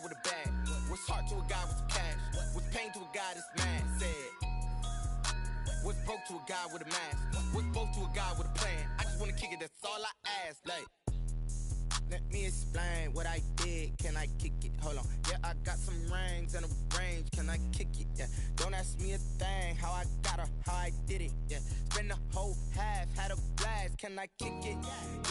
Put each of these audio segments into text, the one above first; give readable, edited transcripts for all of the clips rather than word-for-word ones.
with a bag? What's heart to a guy with some cash? What's pain to a guy that's mad? Said. What's broke to a guy with a mask? What's broke to a guy with a plan? I just wanna kick it, that's all I ask. Like, let me explain what I did. Can I kick it? Hold on. Yeah, I got some rings and a range. Can I kick it? Yeah. Don't ask me a thing. How I got her, how I did it. Yeah. Spend the whole half, had a blast. Can I kick it?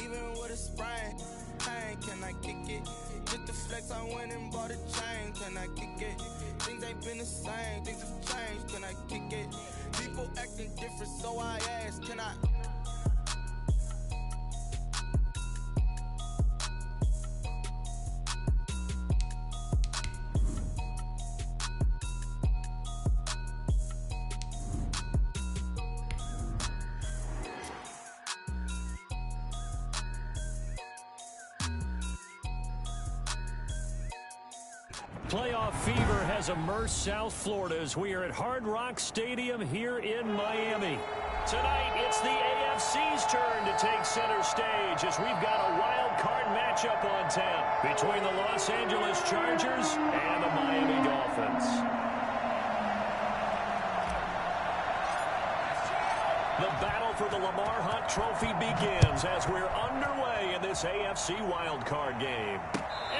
Even with a sprain. Pain, can I kick it? Just the flex, I went and bought a chain. Can I kick it? Things ain't been the same. Things have changed. Can I kick it? People acting different, so I ask. Can I? Playoff fever has immersed South Florida as we are at Hard Rock Stadium here in Miami. Tonight, it's the AFC's turn to take center stage as we've got a wild card matchup on tap between the Los Angeles Chargers and the Miami Dolphins. The battle for the Lamar Hunt Trophy begins as we're underway in this AFC wildcard game.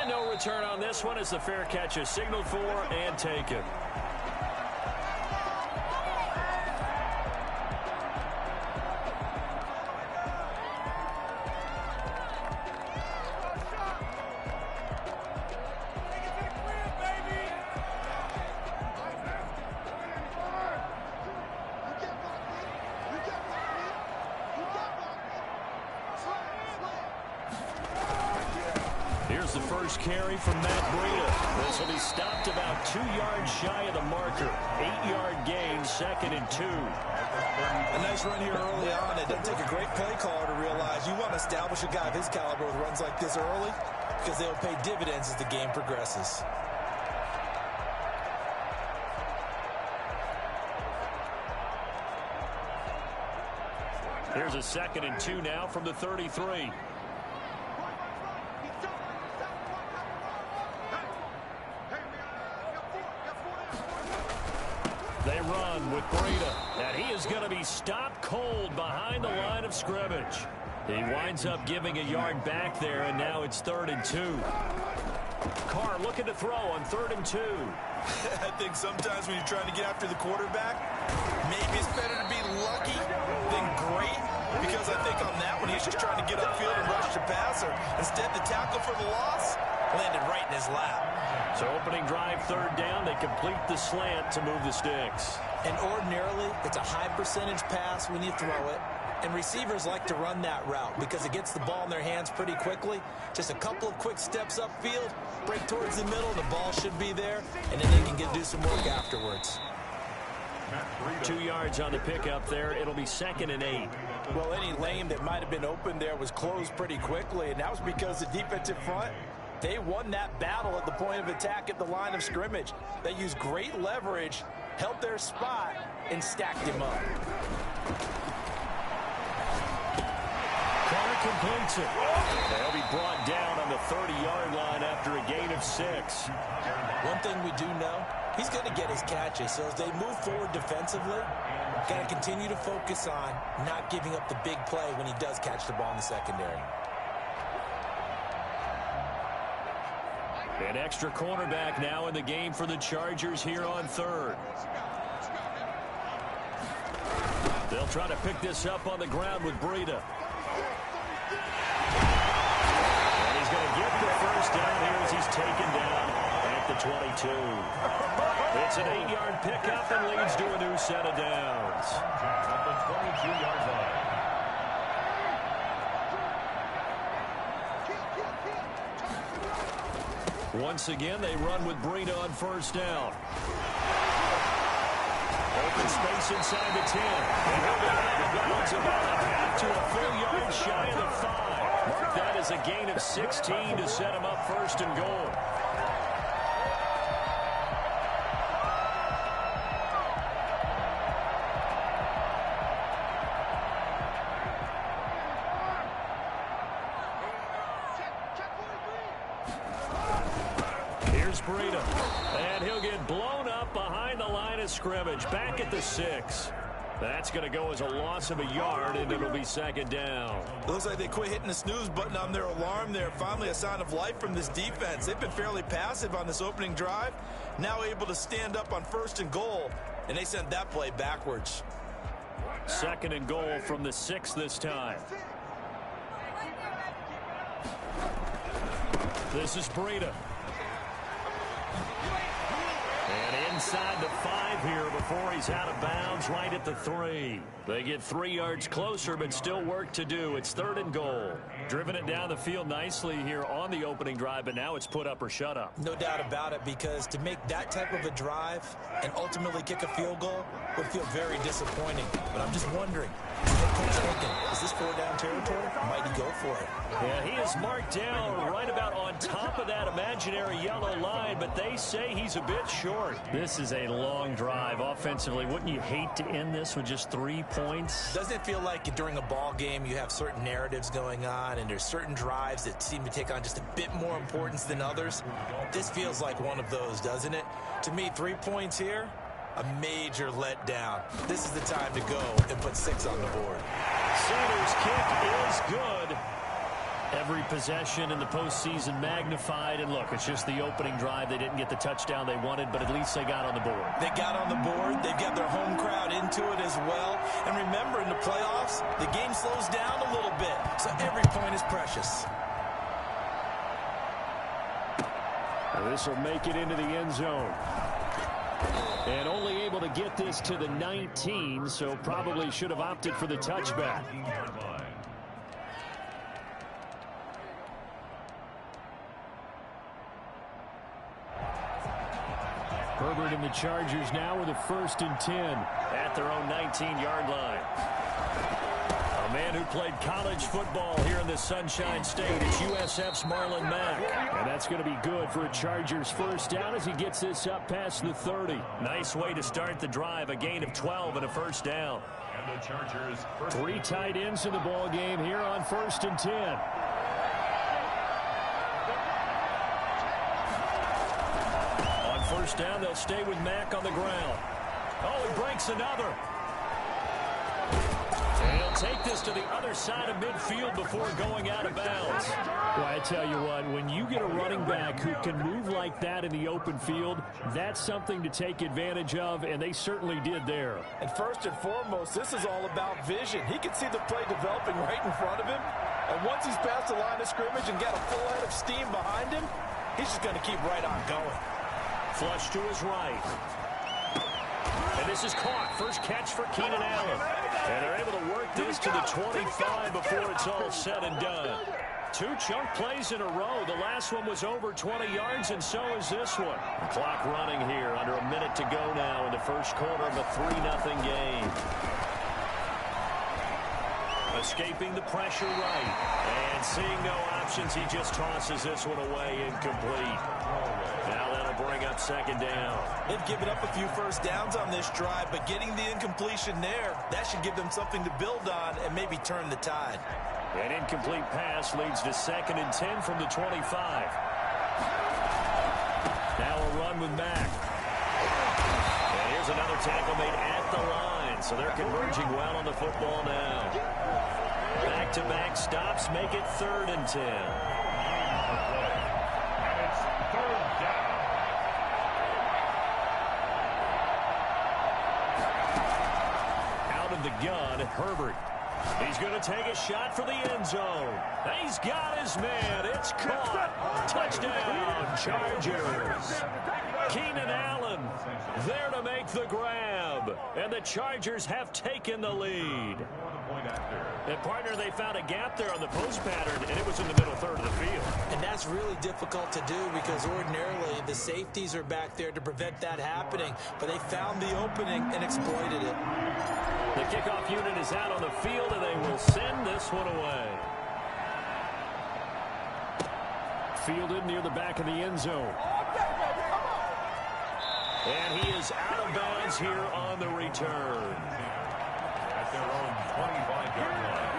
And no return on this one as the fair catch is signaled for and taken. Here's the first carry from Matt Breida. This will be stopped about 2 yards shy of the marker. 8-yard gain, 2nd and 2. A nice run here early on. It doesn't take a great play caller to realize you want to establish a guy of his caliber with runs like this early because they'll pay dividends as the game progresses. Here's a 2nd and 2 now from the 33. They run with Breida, and he is going to be stopped cold behind the line of scrimmage. He winds up giving a yard back there, and now it's 3rd and 2. Carr looking to throw on 3rd and 2. I think sometimes when you're trying to get after the quarterback, maybe it's better to be lucky than great, because I think on that one he's just trying to get upfield and rush the passer. Instead, the tackle for the loss landed right in his lap. So opening drive, 3rd down, they complete the slant to move the sticks. And ordinarily, it's a high percentage pass when you throw it. And receivers like to run that route because it gets the ball in their hands pretty quickly. Just a couple of quick steps upfield, break towards the middle, the ball should be there, and then they can do some work afterwards. 2 yards on the pickup there. It'll be 2nd and 8. Well, any lane that might have been open there was closed pretty quickly, and that was because the defensive front, they won that battle at the point of attack at the line of scrimmage. They used great leverage, held their spot, and stacked him up. Carr completes it. They'll be brought down on the 30-yard line after a gain of 6. One thing we do know, he's going to get his catches. So as they move forward defensively, got to continue to focus on not giving up the big play when he does catch the ball in the secondary. An extra cornerback now in the game for the Chargers here on 3rd. They'll try to pick this up on the ground with Breida. And he's going to get the first down here as he's taken down at the 22. It's an 8-yard pickup and leads to a new set of downs. At the 22-yard line. Once again, they run with Breida on 1st down. Open space inside the 10. And he'll be out of bounds about a half to a full yard shy of the 5. Mark that as a gain of 16 to set him up 1st and goal. Here's Breida. And he'll get blown up behind the line of scrimmage. Back at the 6. That's going to go as a loss of a yard, and it'll be second down. It looks like they quit hitting the snooze button on their alarm there. Finally a sign of life from this defense. They've been fairly passive on this opening drive. Now able to stand up on 1st and goal, and they sent that play backwards. 2nd and goal from the 6 this time. This is Breida. And inside the 5 here before he's out of bounds, right at the 3. They get 3 yards closer, but still work to do. It's 3rd and goal. Driven it down the field nicely here on the opening drive, but now it's put up or shut up. No doubt about it, because to make that type of a drive and ultimately kick a field goal would feel very disappointing. But I'm just wondering, head coach thinking, is this 4-down territory? Might he go for it? Yeah, he is marked down right about on top of that imaginary yellow line, but they say he's a bit short. This is a long drive offensively. Wouldn't you hate to end this with just 3 points? Doesn't it feel like during a ball game you have certain narratives going on and there's certain drives that seem to take on just a bit more importance than others? This feels like one of those, doesn't it? To me, 3 points here, a major letdown. This is the time to go and put 6 on the board. Sooners kick is good. Every possession in the postseason magnified. And look, it's just the opening drive. They didn't get the touchdown they wanted, but at least they got on the board. They got on the board. They've got their home crowd into it as well. And remember, in the playoffs, the game slows down a little bit. So every point is precious. This will make it into the end zone. And only able to get this to the 19, so probably should have opted for the touchback. Herbert and the Chargers now with a 1st and 10 at their own 19-yard line. A man who played college football here in the Sunshine State. It's USF's Marlon Mack. And that's going to be good for a Chargers 1st down as he gets this up past the 30. Nice way to start the drive. A gain of 12 and a 1st down. And the Chargers 3 tight ends in the ball game here on 1st and 10. On 1st down, they'll stay with Mack on the ground. Oh, he breaks another. And he'll take this to the other side of midfield before going out of bounds. Well, I tell you what, when you get a running back who can move like that in the open field, that's something to take advantage of, and they certainly did there. And first and foremost, this is all about vision. He can see the play developing right in front of him. And once he's past the line of scrimmage and got a full head of steam behind him, he's just going to keep right on going. Flush to his right. And this is caught. First catch for Keenan Allen. And they're able to work this to the 25 before it's all said and done. 2 chunk plays in a row. The last one was over 20 yards, and so is this one. The clock running here. Under a minute to go now in the first quarter of a 3-0 game. Escaping the pressure right. And seeing no options, he just tosses this one away incomplete. Now that'll bring up 2nd down. They've given up a few 1st downs on this drive, but getting the incompletion there, that should give them something to build on and maybe turn the tide. An incomplete pass leads to 2nd and 10 from the 25. Now a run with Mack. And here's another tackle made at the line, so they're converging well on the football now. Back-to-back stops make it 3rd and 10. Out of the gun, Herbert. He's going to take a shot for the end zone. He's got his man. It's caught. Touchdown, Chargers. Keenan Allen there to make the grab. And the Chargers have taken the lead. And partner, they found a gap there on the post pattern, and it was in the middle 3rd of the field. And that's really difficult to do because ordinarily the safeties are back there to prevent that happening. But they found the opening and exploited it. The kickoff unit is out on the field, and they will send this one away. Fielded near the back of the end zone. And he is out of bounds here on the return. At their own 25-yard line.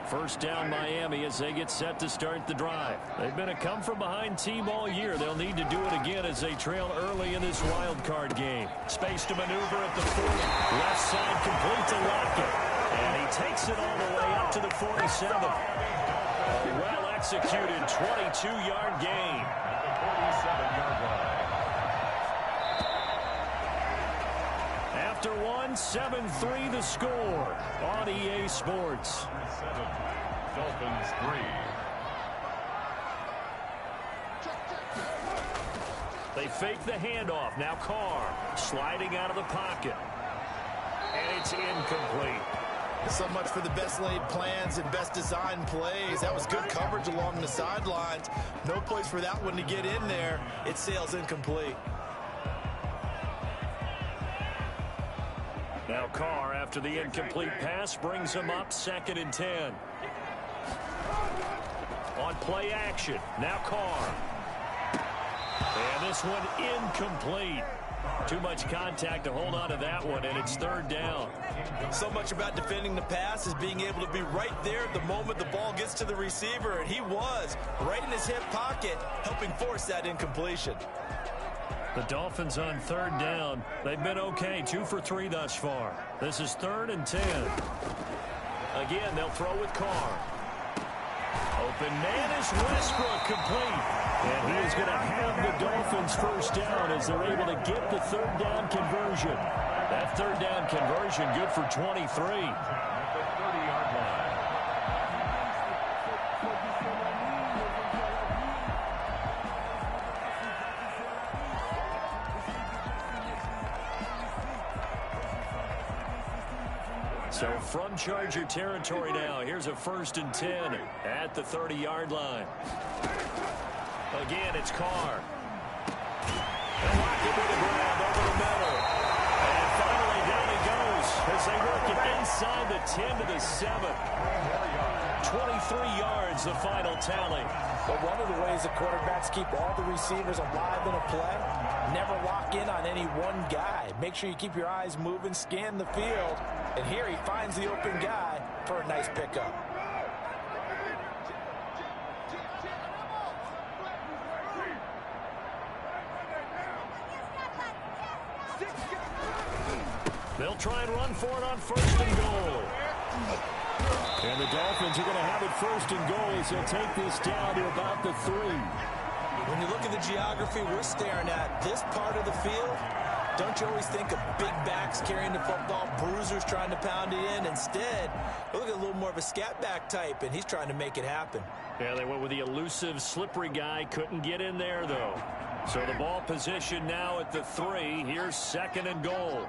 First down Miami as they get set to start the drive. They've been a come-from-behind team all year. They'll need to do it again as they trail early in this wild card game. Space to maneuver at the 40. Left side complete to Lockett. And he takes it all the way up to the 47. A well-executed 22-yard gain. 47-yard line. After one, 7-3 the score on EA Sports. 7, Dolphins 3. They fake the handoff. Now Carr sliding out of the pocket. And it's incomplete. So much for the best laid plans and best designed plays. That was good coverage along the sidelines. No place for that one to get in there. It sails incomplete. Now Carr, after the incomplete pass, brings him up 2nd and 10. On play action, now Carr. And this one incomplete. Too much contact to hold on to that one, and it's 3rd down. So much about defending the pass is being able to be right there at the moment the ball gets to the receiver, and he was right in his hip pocket, helping force that incompletion. The Dolphins on 3rd down. They've been okay, 2 for 3 thus far. This is 3rd and 10. Again, they'll throw with Carr. Open man is Westbrook, complete. And he is going to have the Dolphins first down as they're able to get the 3rd down conversion. That 3rd down conversion good for 23. At the 30-yard line. So from Charger territory now, here's a 1st and 10 at the 30-yard line. Again, it's Carr. And Lockett with a grab over the middle. And finally down he goes as they work it inside the 10 to the 7. 23 yards, the final tally. But one of the ways the quarterbacks keep all the receivers alive in a play, never lock in on any one guy. Make sure you keep your eyes moving, scan the field. And here he finds the open guy for a nice pickup. They'll try and run for it on 1st and goal. And the Dolphins are going to have it 1st and goal as they'll take this down to about the 3. When you look at the geography we're staring at, this part of the field, don't you always think of big backs carrying the football, bruisers trying to pound it in? Instead, look at a little more of a scat back type, and he's trying to make it happen. Yeah, they went with the elusive, slippery guy. Couldn't get in there, though. So the ball position now at the 3. Here's 2nd and goal.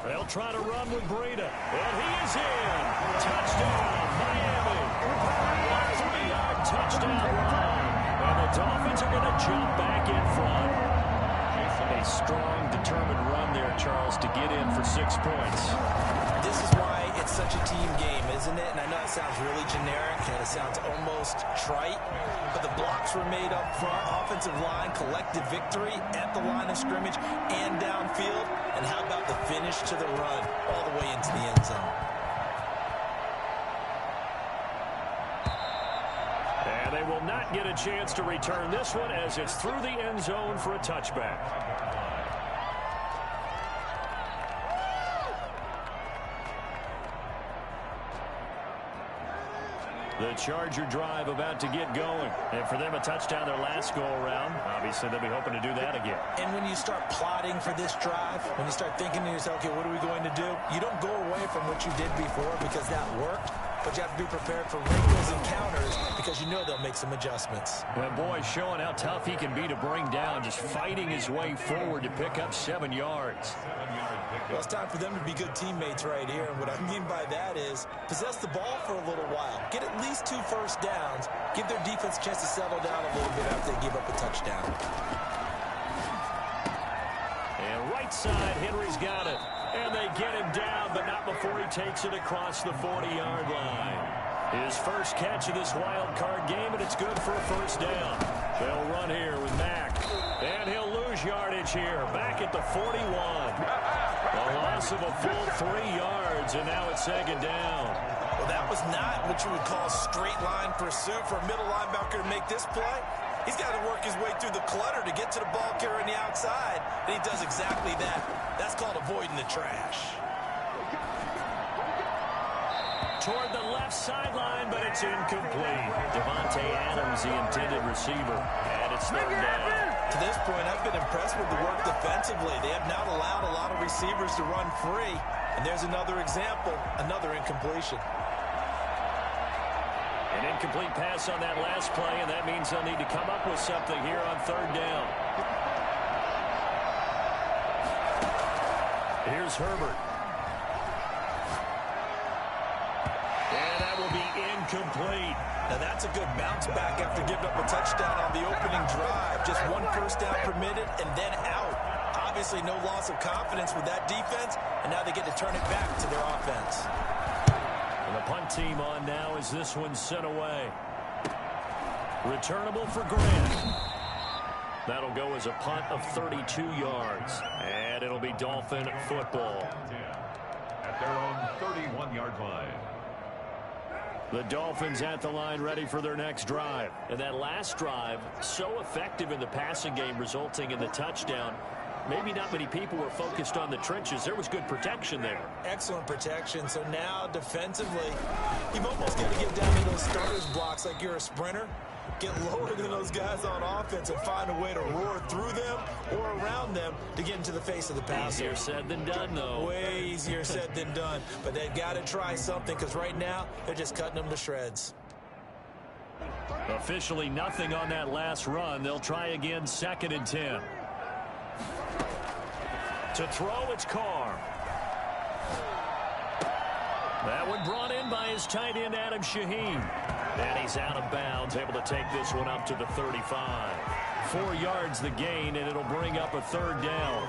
They'll try to run with Breida. And he is in. Touchdown, Miami. A 3-yard touchdown run. And the Dolphins are going to jump back in front. A strong, determined run there, Charles, to get in for 6 points. This is why it's such a team game, isn't it? And I know it sounds really generic and it sounds almost trite, but the blocks were made up front, offensive line, collective victory at the line of scrimmage and downfield. And how about the finish to the run all the way into the end zone? And they will not get a chance to return this one as it's through the end zone for a touchback. The Charger drive about to get going. And for them, a touchdown their last go-around. Obviously, they'll be hoping to do that again. And when you start plotting for this drive, when you start thinking to yourself, okay, what are we going to do? You don't go away from what you did before because that worked. But you have to be prepared for wrinkles and counters because you know they'll make some adjustments. Well, boy, showing how tough he can be to bring down, just fighting his way forward to pick up 7 yards. Well, it's time for them to be good teammates right here. And what I mean by that is possess the ball for a little while. Get at least 2 first downs. Give their defense a chance to settle down a little bit after they give up a touchdown. And right side, Henry's got it. And they get him down, but not before he takes it across the 40-yard line. His first catch of this wild card game, and it's good for a first down. They'll run here with Mack. And he'll lose yardage here, back at the 41. A loss of a full 3 yards, and now it's second down. Well, that was not what you would call straight line pursuit for a middle linebacker to make this play. He's got to work his way through the clutter to get to the ball carrier on the outside, and he does exactly that. That's called avoiding the trash. Toward the left sideline, but it's incomplete. Devontae Adams, the intended receiver, and it's third down. To this point, I've been impressed with the work defensively. They have not allowed a lot of receivers to run free, and there's another example, another incompletion. An incomplete pass on that last play, and that means they'll need to come up with something here on third down. Here's Herbert. And that will be incomplete. Now that's a good bounce back after giving up a touchdown on the opening drive. Just one first down permitted and then out. Obviously no loss of confidence with that defense, and now they get to turn it back to their offense. And the punt team on now as this one's sent away. Returnable for Grant. That'll go as a punt of 32 yards. And it'll be Dolphin football. At their own 31-yard line. The Dolphins at the line ready for their next drive. And that last drive, so effective in the passing game, resulting in the touchdown. Maybe not many people were focused on the trenches. There was good protection there. Excellent protection. So now defensively, you've almost got to get down to those starters blocks like you're a sprinter. Get lower than those guys on offense and find a way to roar through them or around them to get into the face of the passer. Easier said than done, though. Way easier said than done. But they've got to try something because right now they're just cutting them to shreds. Officially nothing on that last run. They'll try again, 2nd and 10. To throw, it's Carr. That one brought in by his tight end, Adam Shaheen. And he's out of bounds, able to take this one up to the 35. 4 yards the gain, and it'll bring up a third down.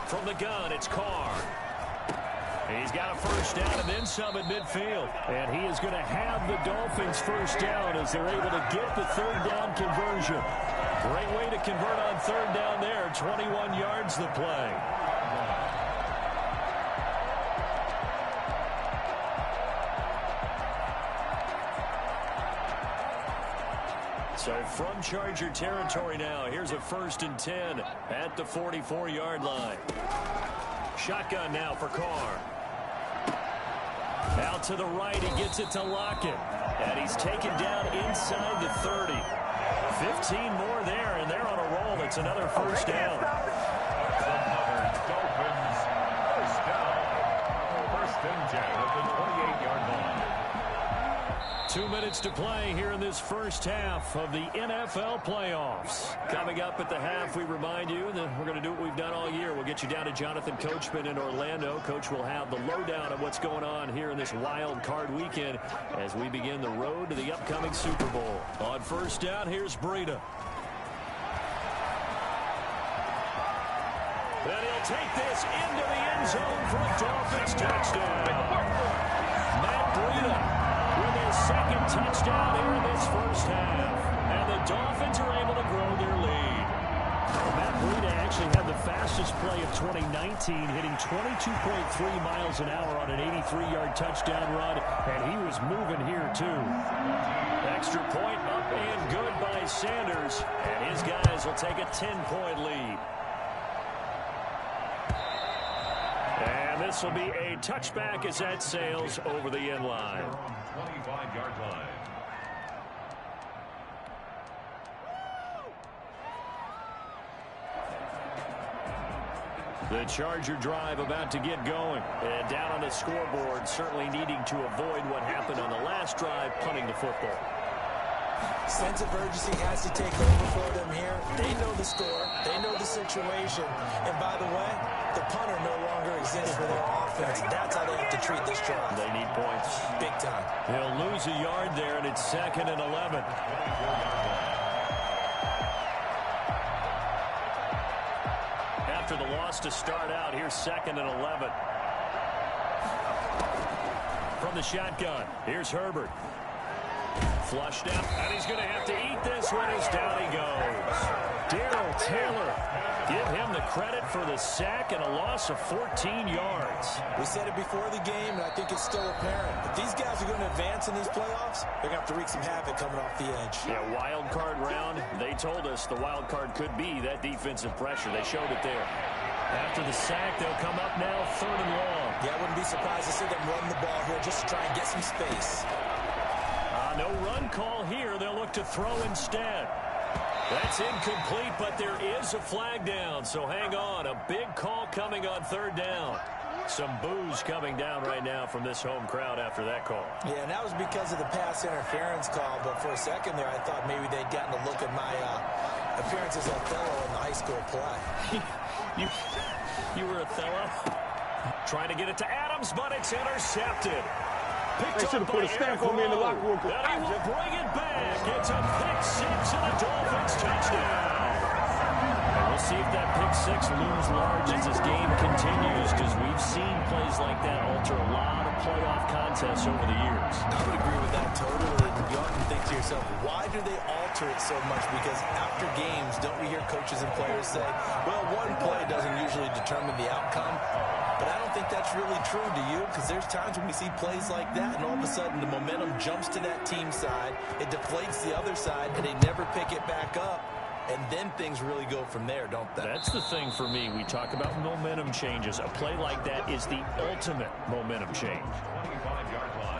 From the gun, it's Carr. He's got a first down and then some at midfield. And he is going to have the Dolphins first down as they're able to get the third down conversion. Great way to convert on third down there. 21 yards the play. So from Charger territory now, here's a 1st and 10 at the 44-yard line. Shotgun now for Carr. Out to the right, he gets it to Lockett. And he's taken down inside the 30. 15 more there, and they're on a roll. It's another first down. Another Dolphins first down. 1st and 10 at the 28-yard line. 2 minutes to play here in this first half of the NFL playoffs. Coming up at the half, we remind you that we're going to do what we've done all year. We'll get you down to Jonathan Coachman in Orlando. Coach will have the lowdown of what's going on here in this wild card weekend as we begin the road to the upcoming Super Bowl. On first down, here's Breida. And he'll take this into the end zone for a Dolphins touchdown. Matt Breida with his 2nd touchdown here in this first half. And the Dolphins are able to grow their lead. Matt Breida actually had the fastest play of 2019, hitting 22.3 miles an hour on an 83-yard touchdown run, and he was moving here too. Extra point up and good by Sanders, and his guys will take a 10-point lead. And this will be a touchback as that sails over the end line. 25-yard line. The Charger drive about to get going. And down on the scoreboard, certainly needing to avoid what happened on the last drive, punting the football. Sense of urgency has to take over for them here. They know the score. They know the situation. And by the way, the punter no longer exists for their offense. That's how they have to treat this drive. They need points. Big time. He'll lose a yard there, and it's 2nd and 11. after the loss to start out. Here's 2nd and 11. From the shotgun, here's Herbert. Flushed out, and he's going to have to eat this one as down he goes. Darrell Taylor, give him the credit for the sack and a loss of 14 yards. We said it before the game, and I think it's still apparent. If these guys are going to advance in these playoffs, they're going to have to wreak some havoc coming off the edge. Yeah, wild card round. They told us the wild card could be that defensive pressure. They showed it there. After the sack, they'll come up now 3rd and long. Yeah, I wouldn't be surprised to see them run the ball here just to try and get some space. No run call here. They'll look to throw instead. That's incomplete, but there is a flag down, so hang on. A big call coming on 3rd down. Some boos coming down right now from this home crowd after that call. Yeah, and that was because of the pass interference call, but for a second there I thought maybe they'd gotten a look at my appearance as Othello in the high school play. You were Othello? Trying to get it to Adams, but it's intercepted. They should have put a stamp on me in the locker room. And he will bring it back. It's a pick 6 and a Dolphins touchdown. And we'll see if that pick 6 looms large as this game continues, because we've seen plays like that alter a lot of playoff contests over the years. I would agree with that totally. You often think to yourself, why do they alter it so much? Because after games, don't we hear coaches and players say, well, one play doesn't usually determine the outcome. But I don't think that's really true, do you? Because there's times when we see plays like that, and all of a sudden the momentum jumps to that team side, it deflates the other side, and they never pick it back up. And then things really go from there, don't they? That's the thing for me. We talk about momentum changes. A play like that is the ultimate momentum change. 25-yard line.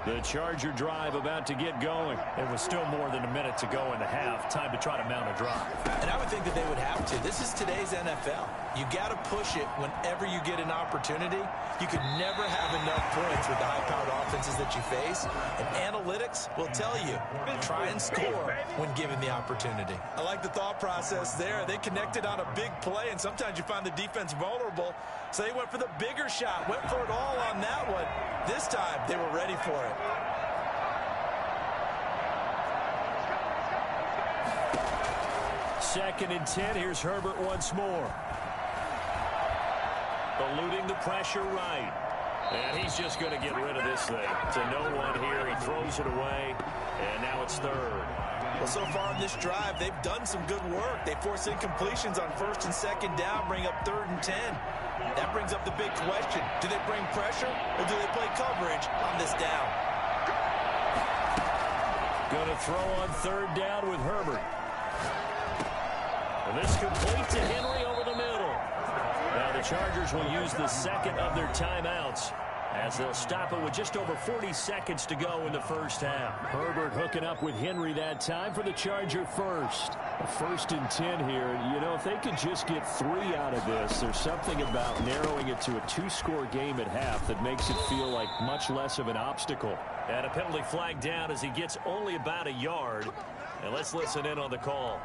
The Charger drive about to get going. It was still more than a minute to go in the half. Time to try to mount a drive. And I would think that they would have to. This is today's NFL. You got to push it whenever you get an opportunity. You could never have enough points with the high-powered offenses that you face. And analytics will tell you, try and score when given the opportunity. I like the thought process there. They connected on a big play, and sometimes you find the defense vulnerable. So they went for the bigger shot, went for it all on that one. This time, they were ready for it. Second and 10. Here's Herbert once more. Eluding the pressure right. And he's just going to get rid of this thing. To no one here. He throws it away. And now it's 3rd. Well, so far in this drive, they've done some good work. They force incompletions on 1st and 2nd down, bring up 3rd and 10. That brings up the big question. Do they bring pressure or do they play coverage on this down? Going to throw on 3rd down with Herbert. And this complete to Henry over the middle. Now the Chargers will use the 2nd of their timeouts as they'll stop it with just over 40 seconds to go in the first half. Herbert hooking up with Henry that time for the Charger first. A 1st and 10 here. You know, if they could just get 3 out of this, there's something about narrowing it to a 2-score game at half that makes it feel like much less of an obstacle. And a penalty flag down as he gets only about a yard. And let's listen in on the call.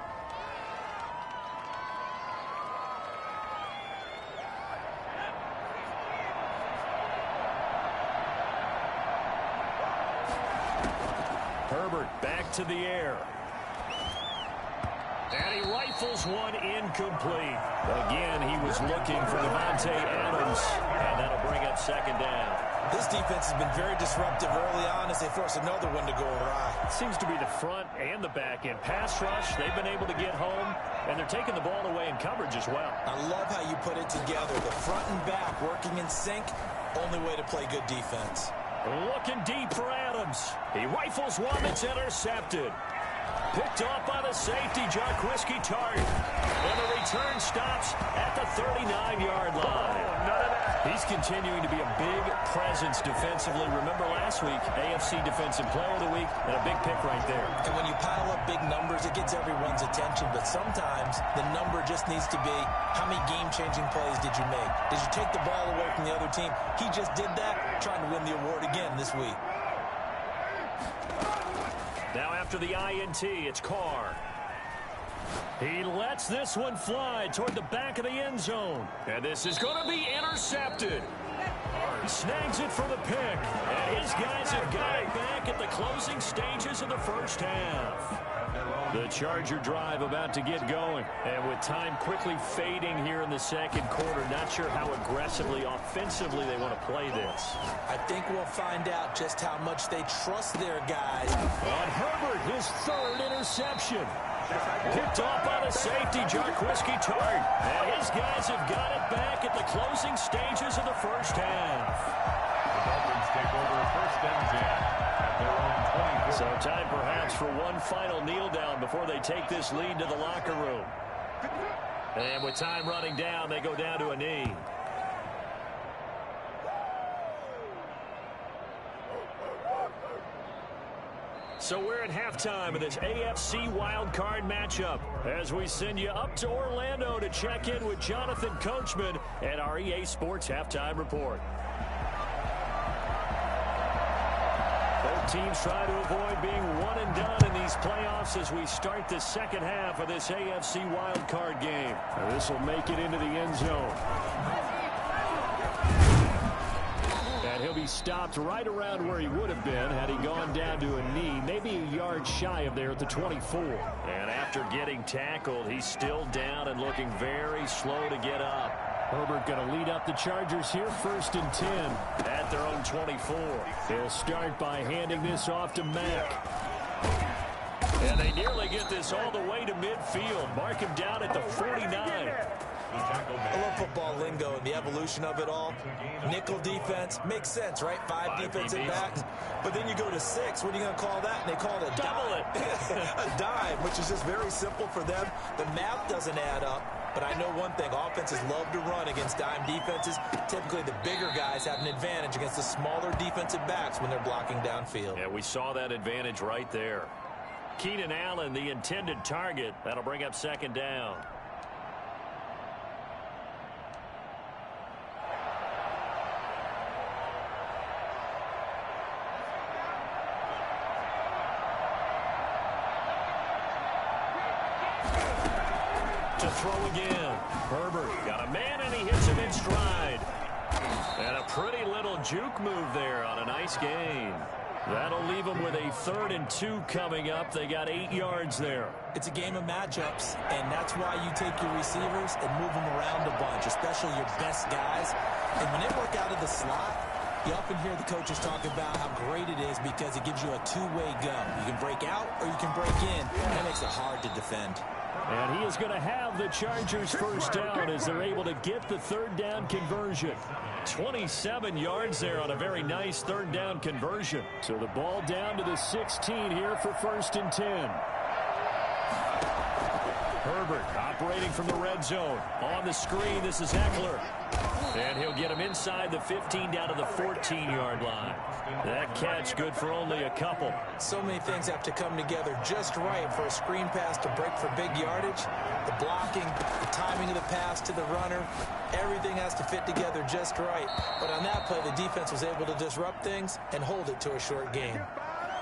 Herbert back to the air. And he rifles one incomplete. Again, he was looking for Devontae Adams. And that'll bring up 2nd down. This defense has been very disruptive early on as they force another one to go awry. It seems to be the front and the back end. Pass rush, they've been able to get home. And they're taking the ball away in coverage as well. I love how you put it together. The front and back working in sync. Only way to play good defense. Looking deep for Adams. He rifles one that's intercepted. Picked off by the safety, Jarquiski Tart. And the return stops at the 39-yard line. He's continuing to be a big presence defensively. Remember last week, AFC Defensive Player of the Week, and a big pick right there. And when you pile up big numbers, it gets everyone's attention. But sometimes the number just needs to be, how many game-changing plays did you make? Did you take the ball away from the other team? He just did that, trying to win the award again this week. Now after the INT, it's Carr. He lets this one fly toward the back of the end zone. And this is going to be intercepted. Snags it for the pick. And his guys have got it back at the closing stages of the first half. The Charger drive about to get going. And with time quickly fading here in the second quarter, not sure how aggressively, offensively they want to play this. I think we'll find out just how much they trust their guys. On Herbert, his third interception. Picked off by the safety, Jarquiski Tart. And his guys have got it back at the closing stages of the first half. The Dolphins take over first and 10 at their own 24. So time perhaps for one final kneel down before they take this lead to the locker room. And with time running down, they go down to a knee. So we're at halftime of this AFC wildcard matchup as we send you up to Orlando to check in with Jonathan Coachman at our EA Sports Halftime Report. Both teams try to avoid being one and done in these playoffs as we start the second half of this AFC wildcard game. This will make it into the end zone. And he'll be stopped right around where he would have been had he gone down to a knee, maybe a yard shy of there at the 24. And after getting tackled, he's still down and looking very slow to get up. Herbert going to lead up the Chargers here, 1st and 10 at their own 24. He'll start by handing this off to Mack. And they nearly get this all the way to midfield. Mark him down at the 49. I love football lingo and the evolution of it all. Nickel defense makes sense, right? 5 defensive backs. But then you go to 6. What are you going to call that? And they call it a double it. A dime, which is just very simple for them. The math doesn't add up. But I know one thing. Offenses love to run against dime defenses. Typically, the bigger guys have an advantage against the smaller defensive backs when they're blocking downfield. Yeah, we saw that advantage right there. Keenan Allen, the intended target. That'll bring up 2nd down. To throw again. Herbert got a man and he hits him in stride. And a pretty little juke move there on a nice gain. That'll leave them with a 3rd and 2 coming up. They got 8 yards there. It's a game of matchups, and that's why you take your receivers and move them around a bunch, especially your best guys. And when they work out of the slot, you often hear the coaches talk about how great it is because it gives you a two-way go. You can break out or you can break in. That makes it hard to defend. And he is going to have the Chargers 1st down as they're able to get the 3rd down conversion. 27 yards there on a very nice 3rd down conversion. So the ball down to the 16 here for 1st and 10. Herbert operating from the red zone. On the screen, this is Eckler. And he'll get him inside the 15 down to the 14-yard line. That catch good for only a couple. So many things have to come together just right for a screen pass to break for big yardage. The blocking, the timing of the pass to the runner, everything has to fit together just right. But on that play, the defense was able to disrupt things and hold it to a short gain.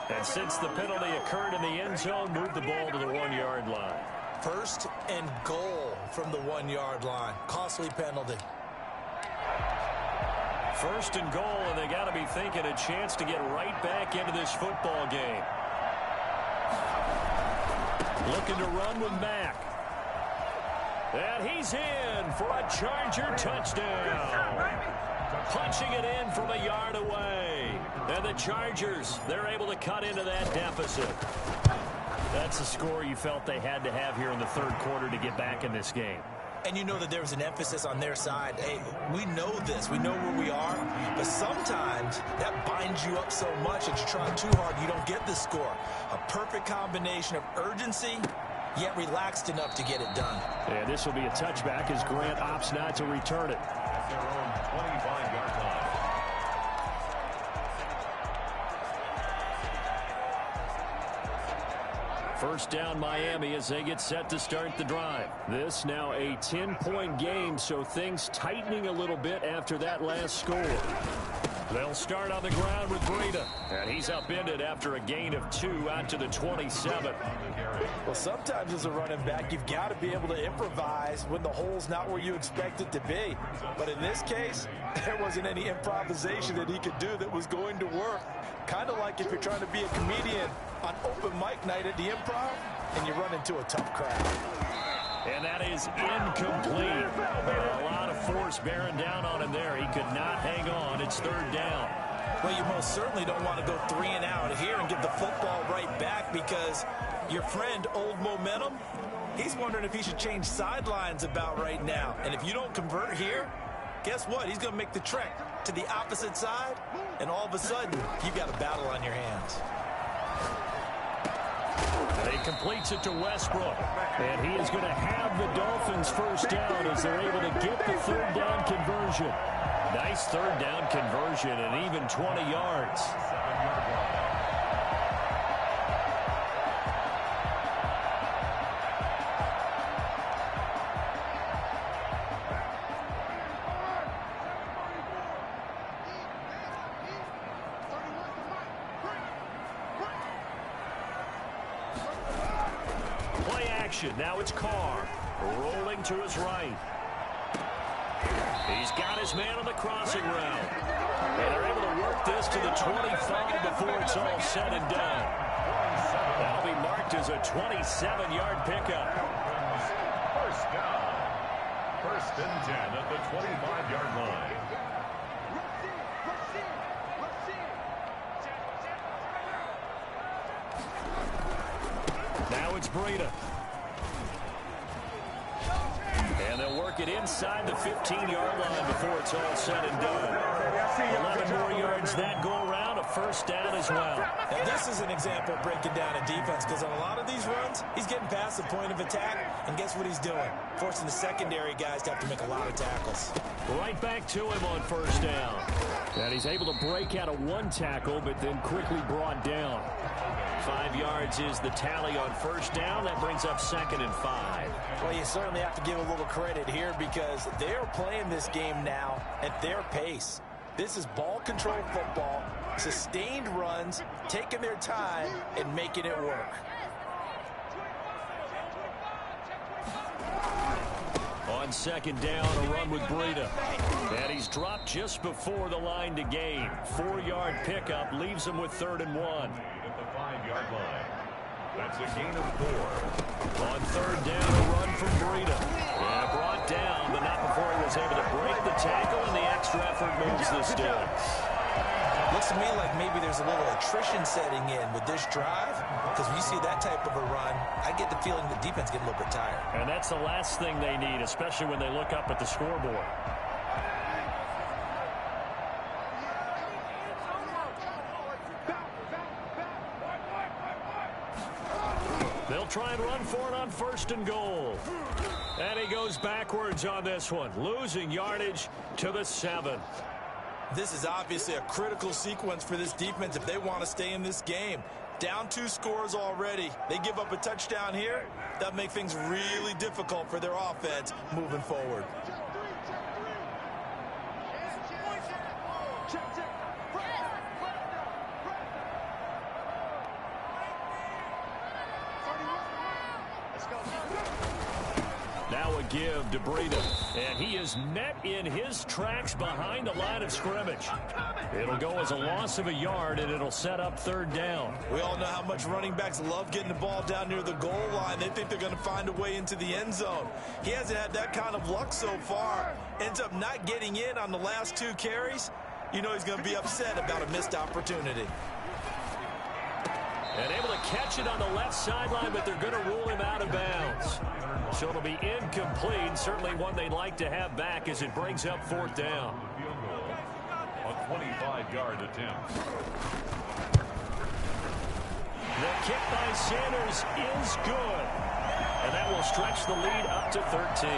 And since the penalty occurred in the end zone, moved the ball to the 1-yard line. 1st and goal from the 1-yard line. Costly penalty. 1st and goal, and they got to be thinking a chance to get right back into this football game. Looking to run with Mack. And he's in for a Charger touchdown. Punching it in from a yard away. And the Chargers, they're able to cut into that deficit. That's a score you felt they had to have here in the 3rd quarter to get back in this game. And you know that there was an emphasis on their side. Hey, we know this. We know where we are. But sometimes that binds you up so much that you try too hard, you don't get the score. A perfect combination of urgency, yet relaxed enough to get it done. And this will be a touchback as Grant opts not to return it. At their own 25-yard line. First down Miami as they get set to start the drive. This now a 10-point game, so things tightening a little bit after that last score. They'll start on the ground with Breida. And he's upended after a gain of 2 out to the 27. Well, sometimes as a running back, you've got to be able to improvise when the hole's not where you expect it to be. But in this case, there wasn't any improvisation that he could do that was going to work. Kind of like if you're trying to be a comedian on open mic night at the Improv and you run into a tough crowd. And that is incomplete. A lot of force bearing down on him there. He could not hang on. It's 3rd down. Well, you most certainly don't want to go 3 and out here and give the football right back because your friend, Old Momentum, he's wondering if he should change sidelines about right now. And if you don't convert here, guess what? He's going to make the trek to the opposite side, and all of a sudden, you've got a battle on your hands. And he completes it to Westbrook. And he is going to have the Dolphins first down as they're able to get the 3rd down conversion. Nice 3rd down conversion and even 20 yards. Now it's Carr rolling to his right. He's got his man on the crossing route. And they're able to work this to the 25 before it's all said and done. That'll be marked as a 27-yard pickup. First down. 1st and 10 at the 25-yard line. Now it's Breida. And they'll work it inside the 15-yard line before it's all said and done. 11 more yards that go around, a 1st down as well. And this is an example of breaking down a defense because on a lot of these runs, he's getting past the point of attack, and guess what he's doing? Forcing the secondary guys to have to make a lot of tackles. Right back to him on 1st down. And he's able to break out of 1 tackle, but then quickly brought down. 5 yards is the tally on 1st down. That brings up 2nd and 5. Well, you certainly have to give a little credit here because they are playing this game now at their pace. This is ball control football, sustained runs, taking their time, and making it work. On 2nd down, a run with Breida. And he's dropped just before the line to gain. 4-yard pickup leaves him with 3rd and 1. At the 5-yard line. That's a gain of 4. On 3rd down, a run from Breida. And brought down, but not before he was able to break the tackle, and the extra effort moves the sticks. Looks to me like maybe there's a little attrition setting in with this drive because when you see that type of a run, I get the feeling the defense getting a little bit tired. And that's the last thing they need, especially when they look up at the scoreboard. They'll try and run for it on 1st and goal. And he goes backwards on this one, losing yardage to the 7. This is obviously a critical sequence for this defense if they want to stay in this game. Down 2 scores already. They give up a touchdown here. That'll make things really difficult for their offense moving forward. Now a give to Breida. And he is met in his tracks behind the line of scrimmage. It'll go as a loss of a yard, and it'll set up 3rd down. We all know how much running backs love getting the ball down near the goal line. They think they're going to find a way into the end zone. He hasn't had that kind of luck so far. Ends up not getting in on the last 2 carries. You know he's going to be upset about a missed opportunity. And able to catch it on the left sideline, but they're going to rule him out of bounds. So it'll be incomplete. Certainly one they'd like to have back as it brings up 4th down. A 25-yard attempt. The kick by Sanders is good. And that will stretch the lead up to 13.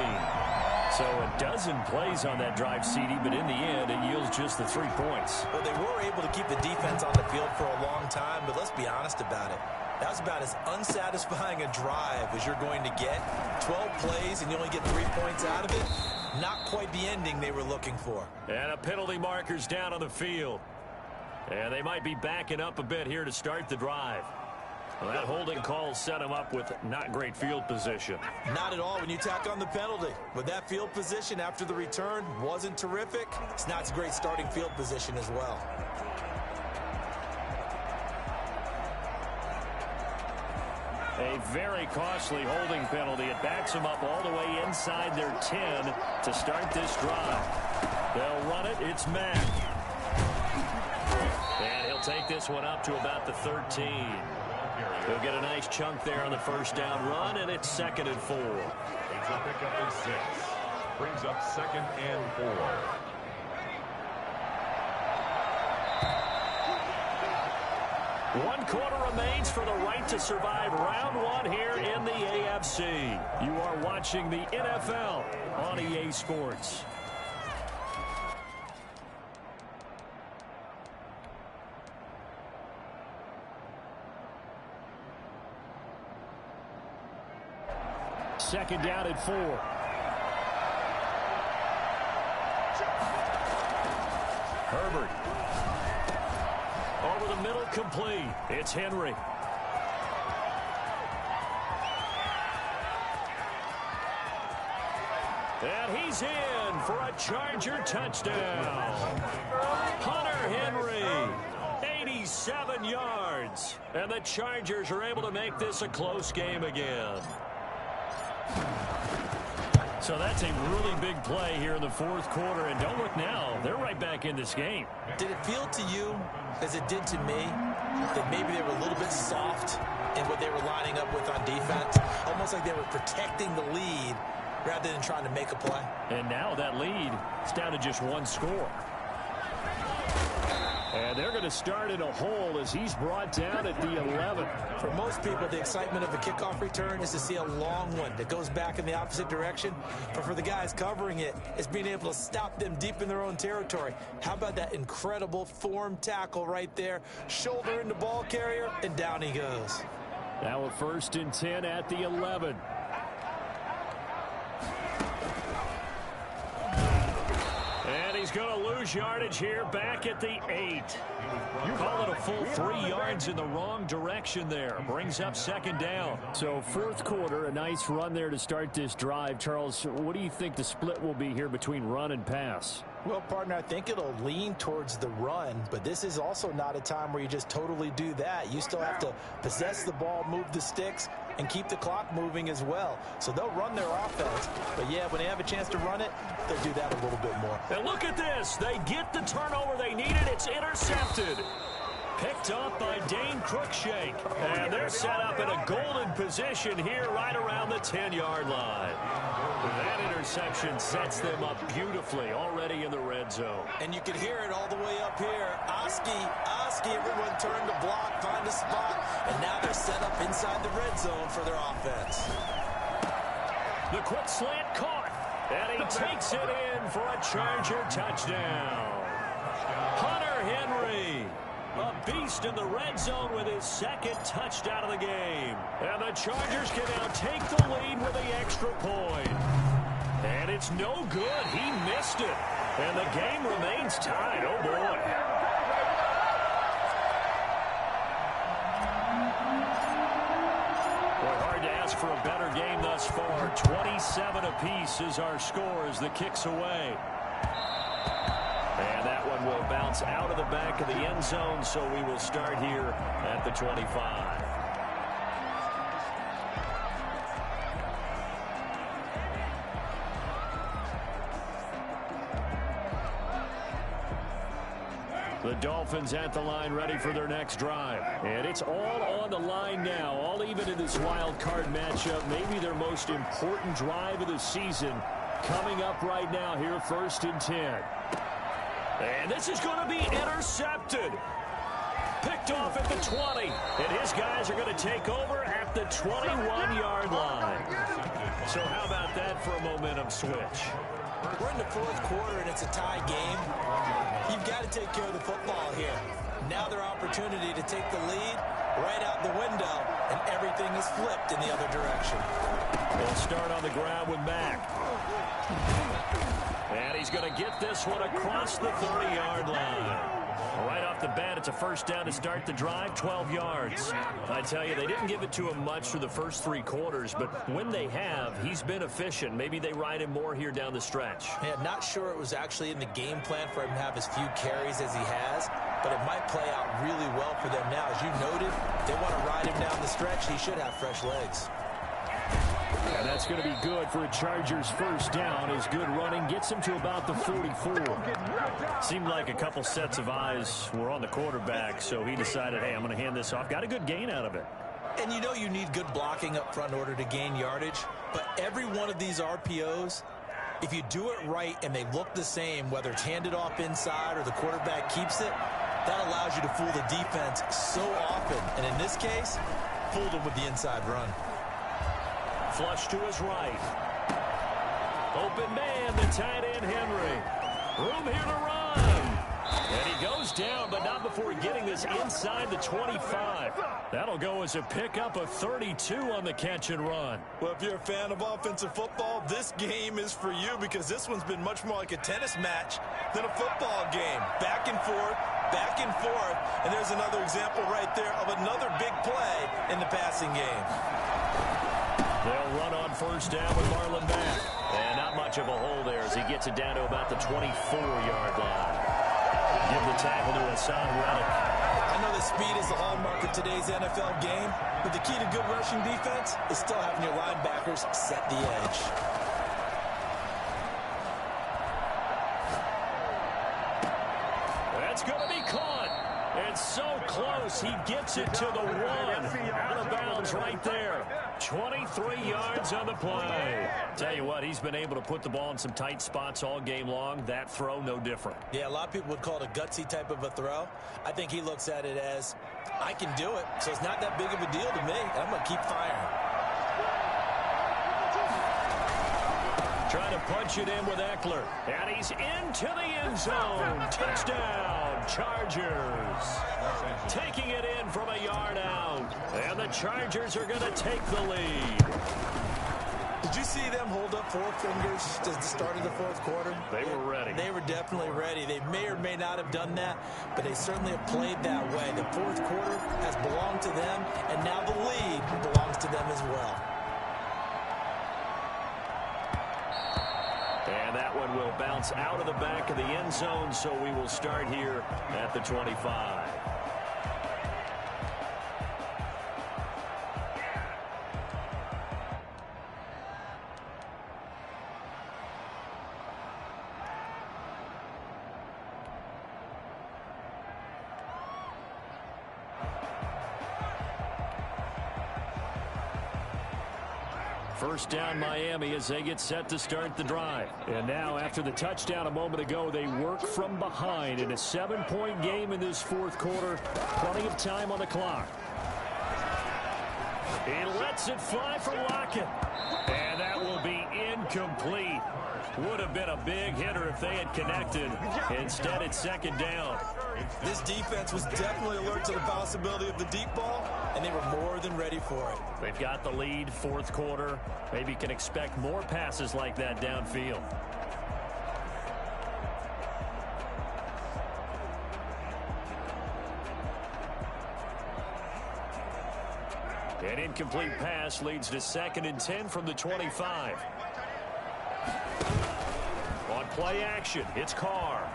So a dozen plays on that drive, CD, but in the end, it yields just the 3 points. Well, they were able to keep the defense on the field for a long time, but let's be honest about it. That was about as unsatisfying a drive as you're going to get. 12 plays and you only get 3 points out of it. Not quite the ending they were looking for. And a penalty marker's down on the field. And they might be backing up a bit here to start the drive. Well, that holding call set him up with not great field position. Not at all when you tack on the penalty. But that field position after the return wasn't terrific. It's not a great starting field position as well. A very costly holding penalty. It backs them up all the way inside their 10 to start this drive. They'll run it. It's Mack. And he'll take this one up to about the 13. He'll get a nice chunk there on the first down run, and it's 2nd and 4. It's a pickup at 6. Brings up 2nd and 4. One quarter remains for the right to survive round 1 here in the AFC. You are watching the NFL on EA Sports. Second down at 4. Herbert. Over the middle, complete. It's Henry. And he's in for a Charger touchdown. Hunter Henry. 87 yards. And the Chargers are able to make this a close game again. So that's a really big play here in the 4th quarter. And don't look now, they're right back in this game. Did it feel to you, as it did to me, that maybe they were a little bit soft in what they were lining up with on defense? Almost like they were protecting the lead rather than trying to make a play. And now that lead is down to just 1 score. And they're going to start in a hole as he's brought down at the 11. For most people, the excitement of a kickoff return is to see a long one that goes back in the opposite direction. But for the guys covering it, it's being able to stop them deep in their own territory. How about that incredible form tackle right there? Shoulder in the ball carrier, and down he goes. Now a 1st and 10 at the 11. And he's going to lose yardage here back at the 8. You call it a full 3 yards in the wrong direction there. Brings up 2nd down. So 4th quarter, a nice run there to start this drive. Charles, what do you think the split will be here between run and pass? Well, partner, I think it'll lean towards the run, but this is also not a time where you just totally do that. You still have to possess the ball, move the sticks, and keep the clock moving as well. So they'll run their offense, but yeah, when they have a chance to run it, they'll do that a little bit more. And look at this. They get the turnover they needed. It's intercepted. Picked off by Dane Cruikshank. And they're set up in a golden position here right around the 10-yard line. That interception sets them up beautifully already in the red zone. And you can hear it all the way up here. Oski, everyone turned to block, find a spot, and now they're set up inside the red zone for their offense. The quick slant caught, and he takes it in for a Charger touchdown. Hunter Henry, a beast in the red zone with his 2nd touchdown of the game. And the Chargers can now take the lead with the extra point. And it's no good. He missed it. And the game remains tied. Oh, boy. Boy, hard to ask for a better game thus far. 27 apiece is our score as the kick's away. And that one will bounce out of the back of the end zone, so we will start here at the 25. The Dolphins at the line ready for their next drive. And it's all on the line now, all even in this wild card matchup. Maybe their most important drive of the season coming up right now here, 1st and 10. And this is going to be intercepted. Picked off at the 20. And his guys are going to take over at the 21-yard line. So how about that for a momentum switch? We're in the 4th quarter, and it's a tie game. You've got to take care of the football here. Now their opportunity to take the lead right out the window, and everything is flipped in the other direction. They'll start on the ground with Mack. he's going to get this one across the 30-yard line. Right off the bat, it's a first down to start the drive, 12 yards. I tell you, they didn't give it to him much for the first 3 quarters, but when they have, he's been efficient. Maybe they ride him more here down the stretch. Yeah, not sure it was actually in the game plan for him to have as few carries as he has, but it might play out really well for them now. As you noted, if they want to ride him down the stretch, he should have fresh legs. And that's going to be good for a Chargers first down. His good running gets him to about the 44. Seemed like a couple sets of eyes were on the quarterback, so he decided, hey, I'm going to hand this off. Got a good gain out of it. And you know you need good blocking up front in order to gain yardage, but every one of these RPOs, if you do it right and they look the same, whether it's handed off inside or the quarterback keeps it, that allows you to fool the defense so often. And in this case, fooled them with the inside run. Flush to his right. Open man, the tight end Henry. Room here to run. And he goes down, but not before getting this inside the 25. That'll go as a pickup of 32 on the catch and run. Well, if you're a fan of offensive football, this game is for you because this one's been much more like a tennis match than a football game. Back and forth, and there's another example right there of another big play in the passing game. They'll run on first down with Marlon back. And not much of a hole there as he gets it down to about the 24-yard line. Give the tackle to Hassan Reddick. I know that speed is the hallmark of today's NFL game, but the key to good rushing defense is still having your linebackers set the edge. That's going to be caught. It's so close. He gets it to the 1. Out of bounds right there. 23 yards on the play. Tell you what, he's been able to put the ball in some tight spots all game long. That throw, no different. Yeah, a lot of people would call it a gutsy type of a throw. I think he looks at it as, I can do it, so it's not that big of a deal to me. I'm going to keep firing. Trying to punch it in with Eckler. And he's into the end zone. Touchdown, Chargers. Taking it in from a yard out. And the Chargers are going to take the lead. Did you see them hold up 4 fingers at the start of the fourth quarter? They were ready. They were definitely ready. They may or may not have done that, but they certainly have played that way. The fourth quarter has belonged to them, and now the lead belongs to them as well. And that one will bounce out of the back of the end zone, so we will start here at the 25. First down Miami as they get set to start the drive. And now after the touchdown a moment ago, they work from behind in a 7-point game in this fourth quarter. Plenty of time on the clock. He lets it fly for Lockett. And that will be incomplete. Would have been a big hitter if they had connected. Instead, it's second down. This defense was definitely alert to the possibility of the deep ball, and they were more than ready for it. They've got the lead, fourth quarter. Maybe can expect more passes like that downfield. An incomplete pass leads to 2nd and 10 from the 25. On play action, it's Carr.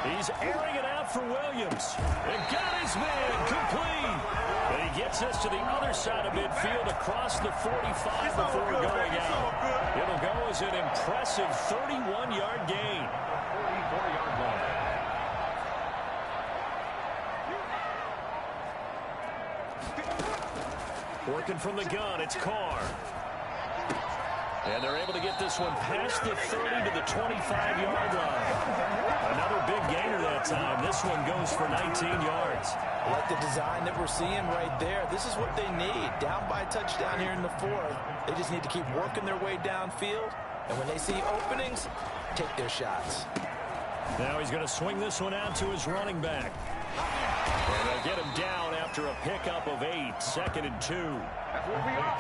He's airing it out for Williams. And got his man complete. And he gets us to the other side of midfield across the 45 before going out. It'll go as an impressive 31-yard gain. 44-yard line. Working from the gun, it's Carr. And they're able to get this one past the 30 to the 25-yard line. Another big gainer that time. This one goes for 19 yards. I like the design that we're seeing right there. This is what they need. Down by a touchdown here in the fourth. They just need to keep working their way downfield. And when they see openings, take their shots. Now he's going to swing this one out to his running back. And they'll get him down after after a pickup of 8, 2nd and 2.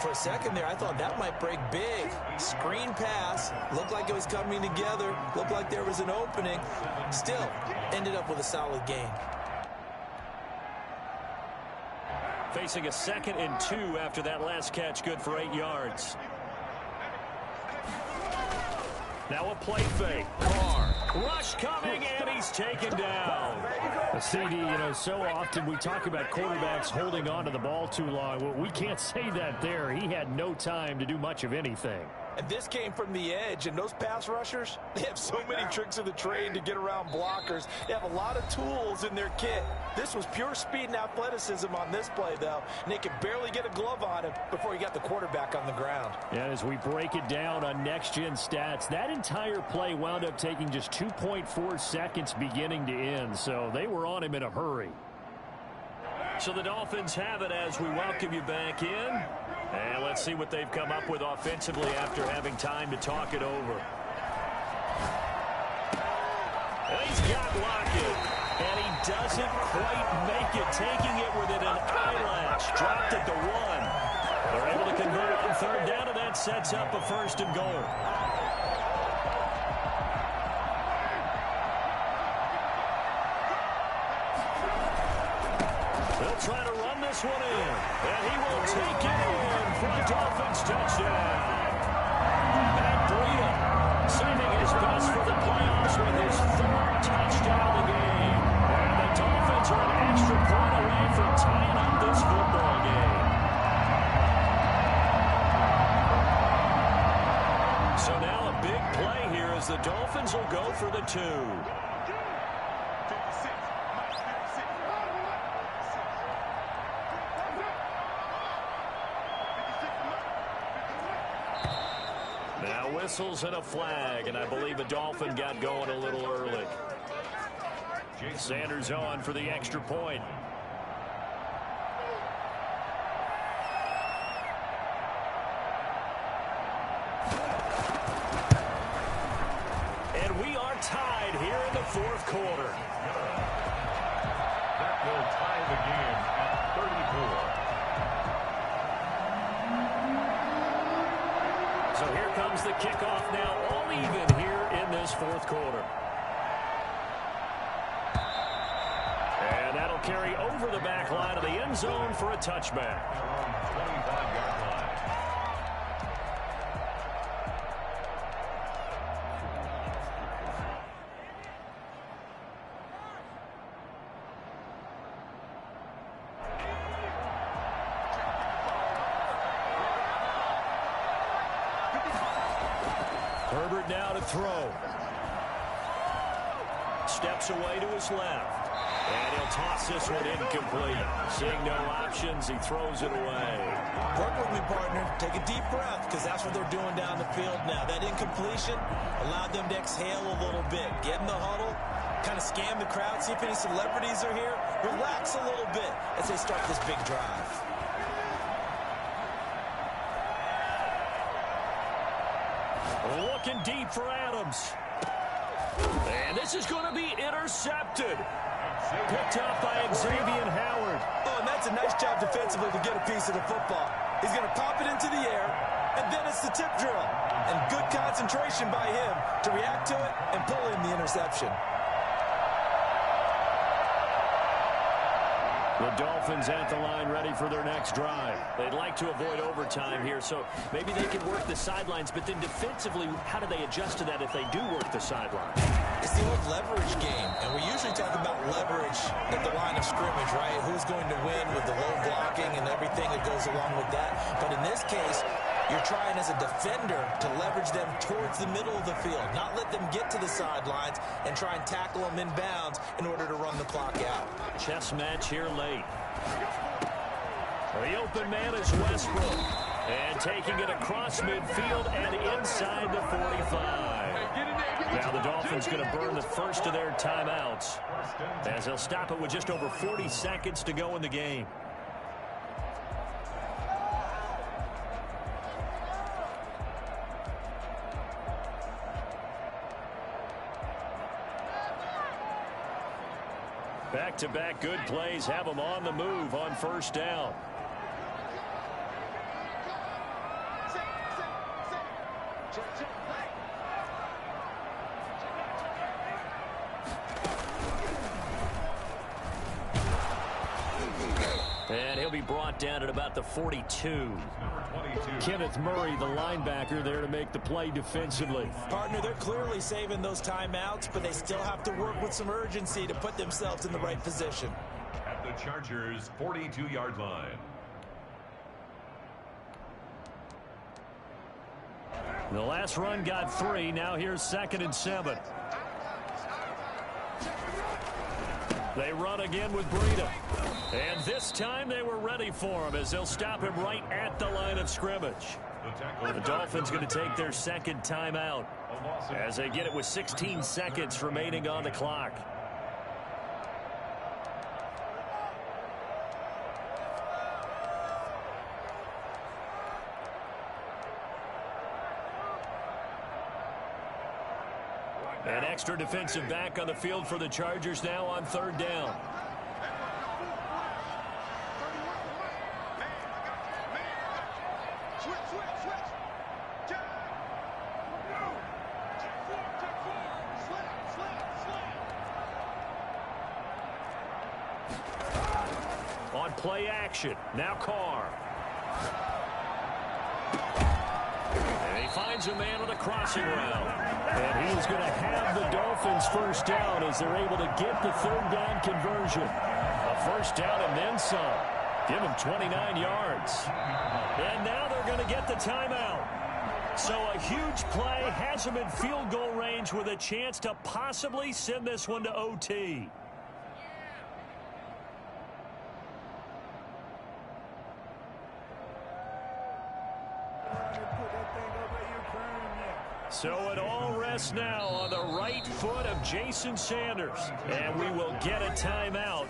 For a second there, I thought that might break big. Screen pass. Looked like it was coming together. Looked like there was an opening. Still, ended up with a solid gain. Facing a 2nd and 2 after that last catch, good for 8 yards. Now a play fake. Carr. Rush coming, and he's taken down. CD, so often we talk about quarterbacks holding on to the ball too long. Well, we can't say that there. He had no time to do much of anything. And this came from the edge, and those pass rushers, they have so many tricks of the trade to get around blockers. They have a lot of tools in their kit. This was pure speed and athleticism on this play, though, and they could barely get a glove on him before he got the quarterback on the ground. And as we break it down on next-gen stats, that entire play wound up taking just 2.4 seconds beginning to end, so they were on him in a hurry. So the Dolphins have it as we welcome you back in. And let's see what they've come up with offensively after having time to talk it over. And he's got Lockett. And he doesn't quite make it, taking it within an eyelash. Dropped at the 1. They're able to convert on 3rd down, and that sets up a 1st and goal. They'll try to run this one in, and he will take it in for a Dolphins touchdown. Matt Breida saving his best for the playoffs with his 3rd touchdown of the game. And the Dolphins are an extra point away from tying up this football game. So now a big play here as the Dolphins will go for the 2. Whistles and a flag, and I believe a Dolphin got going a little early. Sanders on for the extra point. And we are tied here in the 4th quarter. That will tie the game at 34. So here comes the kickoff now, all even here in this 4th quarter. And that'll carry over the back line of the end zone for a touchback. 25-yard line. Herbert now to throw. Steps away to his left. And he'll toss this one incomplete. Seeing no options, he throws it away. Work with me, partner. Take a deep breath, because that's what they're doing down the field now. That incompletion allowed them to exhale a little bit. Get in the huddle, kind of scan the crowd, see if any celebrities are here. Relax a little bit as they start this big drive. Looking deep for Adams. And this is going to be intercepted. Picked up by Xavier Howard. Oh, and that's a nice job defensively to get a piece of the football. He's going to pop it into the air, and then it's the tip drill. And good concentration by him to react to it and pull in the interception. The Dolphins at the line ready for their next drive. They'd like to avoid overtime here, so maybe they can work the sidelines, but then defensively, how do they adjust to that if they do work the sidelines? It's the old leverage game, and we usually talk about leverage at the line of scrimmage, right? Who's going to win with the low blocking and everything that goes along with that. But in this case, you're trying as a defender to leverage them towards the middle of the field, not let them get to the sidelines and try and tackle them in bounds in order to run the clock out. Chess match here late. The open man is Westbrook. And taking it across midfield and inside the 45. Now the Dolphins going to burn the first of their timeouts as they'll stop it with just over 40 seconds to go in the game. Back-to-back good plays have them on the move on first down. And he'll be brought down at about the 42. Kenneth Murray, the linebacker, there to make the play defensively. Partner, they're clearly saving those timeouts, but they still have to work with some urgency to put themselves in the right position. At the Chargers' 42-yard line. The last run got 3. Now here's 2nd and 7. They run again with Breida. And this time they were ready for him as they'll stop him right at the line of scrimmage. The Dolphins going to take their 2nd timeout as they get it with 16 seconds remaining on the clock. An extra defensive back on the field for the Chargers now on 3rd down. On play action, now Carr. And he finds a man on the crossing route. And he's going to have the Dolphins first down as they're able to get the 3rd down conversion. A first down and then some. Give them 29 yards. And now they're going to get the timeout. So a huge play has them in field goal range with a chance to possibly send this one to OT. So it all rests now on the right foot of Jason Sanders. And we will get a timeout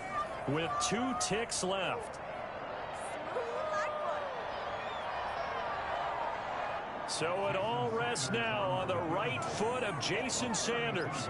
with 2 ticks left. So it all rests now on the right foot of Jason Sanders.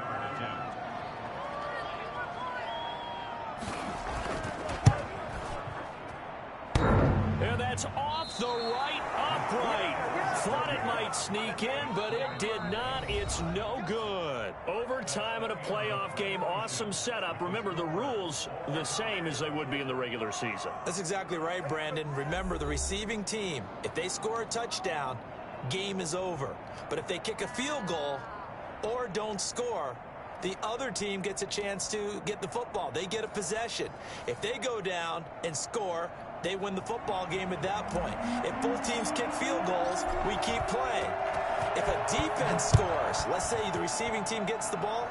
And that's off the right upright. Thought it might sneak in, but it did not. It's no good. Overtime in a playoff game, awesome setup. Remember, the rules the same as they would be in the regular season. That's exactly right, Brandon. Remember, the receiving team, if they score a touchdown, game is over. But if they kick a field goal or don't score, the other team gets a chance to get the football. They get a possession. If they go down and score, they win the football game at that point. If both teams kick field goals, we keep playing. If a defense scores, let's say the receiving team gets the ball,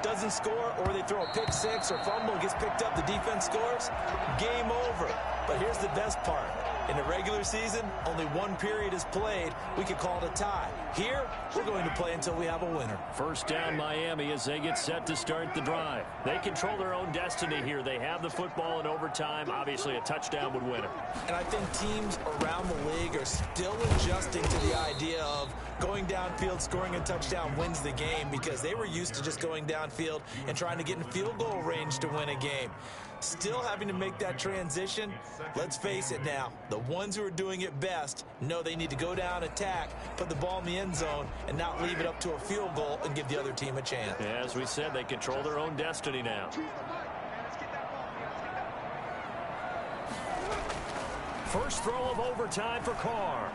doesn't score, or they throw a pick six or fumble, gets picked up, the defense scores, game over. But here's the best part. In the regular season, only one period is played. We could call it a tie. Here, we're going to play until we have a winner. First down, Miami, as they get set to start the drive. They control their own destiny here. They have the football in overtime. Obviously, a touchdown would win it. And I think teams around the league are still adjusting to the idea of going downfield, scoring a touchdown wins the game, because they were used to just going downfield and trying to get in field goal range to win a game. Still having to make that transition. Let's face it now, the ones who are doing it best know they need to go down, attack, put the ball in the end zone, and not leave it up to a field goal and give the other team a chance. Yeah, as we said, they control their own destiny now. First throw of overtime for Carr.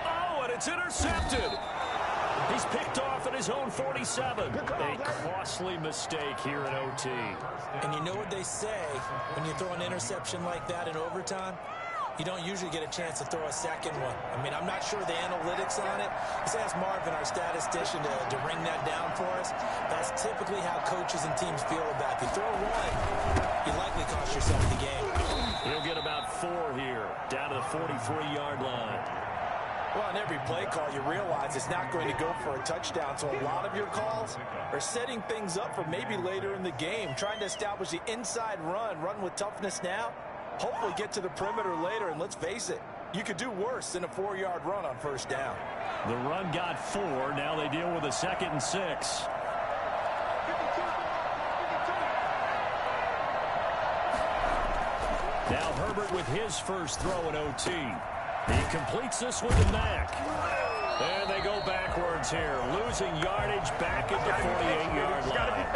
Oh, and it's intercepted. He's picked off at his own 47. A costly mistake here in OT. And you know what they say when you throw an interception like that in overtime? You don't usually get a chance to throw a second one. I mean, I'm not sure the analytics on it. Let's ask Marvin, our statistician, to ring that down for us. That's typically how coaches and teams feel about it. If you throw one, you likely cost yourself the game. He'll get about 4 here, down to the 43-yard line. Well, on every play call, you realize it's not going to go for a touchdown, so a lot of your calls are setting things up for maybe later in the game, trying to establish the inside run with toughness now, hopefully get to the perimeter later, and let's face it, you could do worse than a 4-yard run on first down. The run got 4. Now they deal with a 2nd and 6. Now Herbert with his first throw in OT. He completes this one to Mack. And they go backwards here, losing yardage back at the 48-yard line.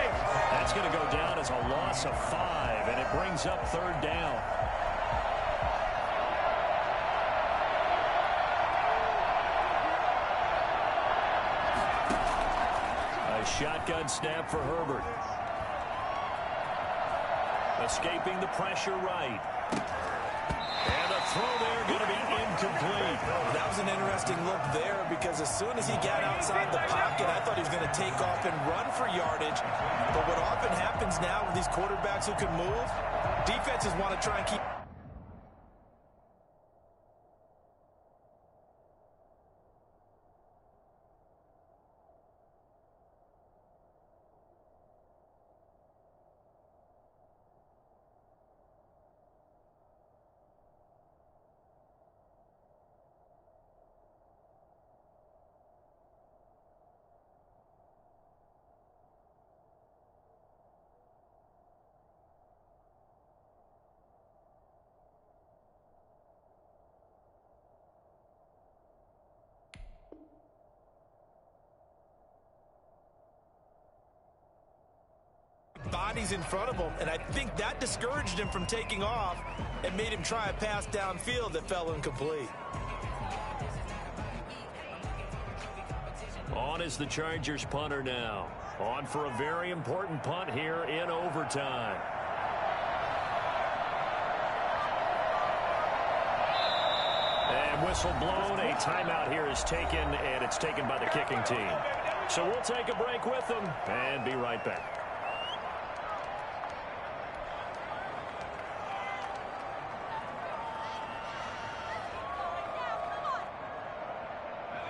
That's going to go down as a loss of 5, and it brings up third down. A shotgun snap for Herbert. Escaping the pressure right. And a throw there going to be incomplete. That was an interesting look there because as soon as he got outside the pocket, I thought he was going to take off and run for yardage. But what often happens now with these quarterbacks who can move, defenses want to try and keep... bodies in front of him, and I think that discouraged him from taking off and made him try a pass downfield that fell incomplete. On is the Chargers punter now. On for a very important punt here in overtime. And whistle blown. A timeout here is taken, and it's taken by the kicking team. So we'll take a break with them and be right back.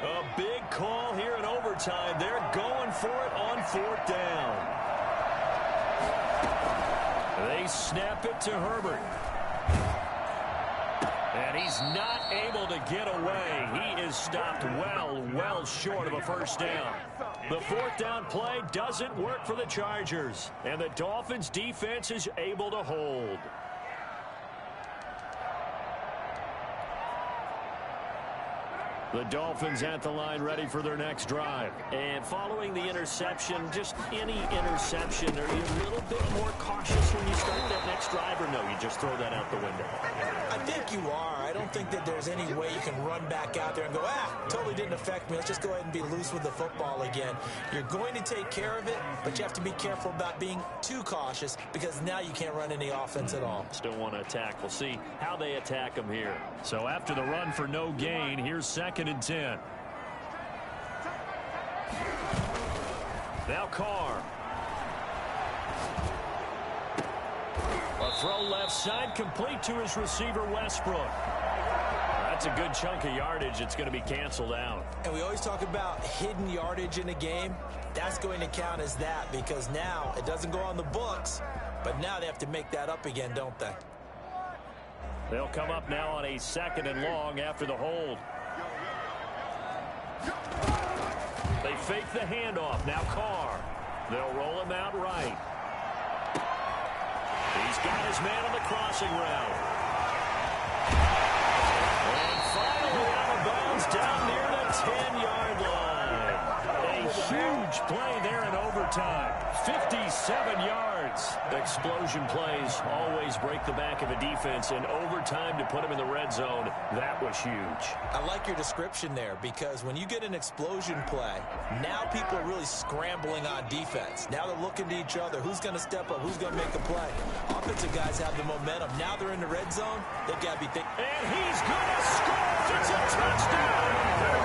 A big call here in overtime. They're going for it on fourth down. They snap it to Herbert. And he's not able to get away. He is stopped well short of a first down. The fourth down play doesn't work for the Chargers. And the Dolphins defense is able to hold. The Dolphins at the line ready for their next drive. And following the interception, just any interception, are you a little bit more cautious when you start that next drive, or no, you just throw that out the window? I think you are. I don't think that there's any way you can run back out there and go, totally didn't affect me. Let's just go ahead and be loose with the football again. You're going to take care of it, but you have to be careful about being too cautious because now you can't run any offense at all. Still want to attack. We'll see how they attack them here. So after the run for no gain, here's 2nd and 10. Now Carr. A throw left side, complete to his receiver Westbrook. That's a good chunk of yardage. It's going to be canceled out. And we always talk about hidden yardage in a game. That's going to count as that because now it doesn't go on the books, but now they have to make that up again, don't they? They'll come up now on a 2nd and long after the hold. They fake the handoff. Now Carr. They'll roll him out right. He's got his man on the crossing route. And finally out of bounds down near the 10-yard line. A huge play there in overtime. 57 yards. Explosion plays always break the back of a defense. In overtime to put him in the red zone, that was huge. I like your description there because when you get an explosion play, now people are really scrambling on defense. Now they're looking to each other. Who's going to step up? Who's going to make a play? Offensive guys have the momentum. Now they're in the red zone. They've got to be thinking. And he's going to score. It's a touchdown.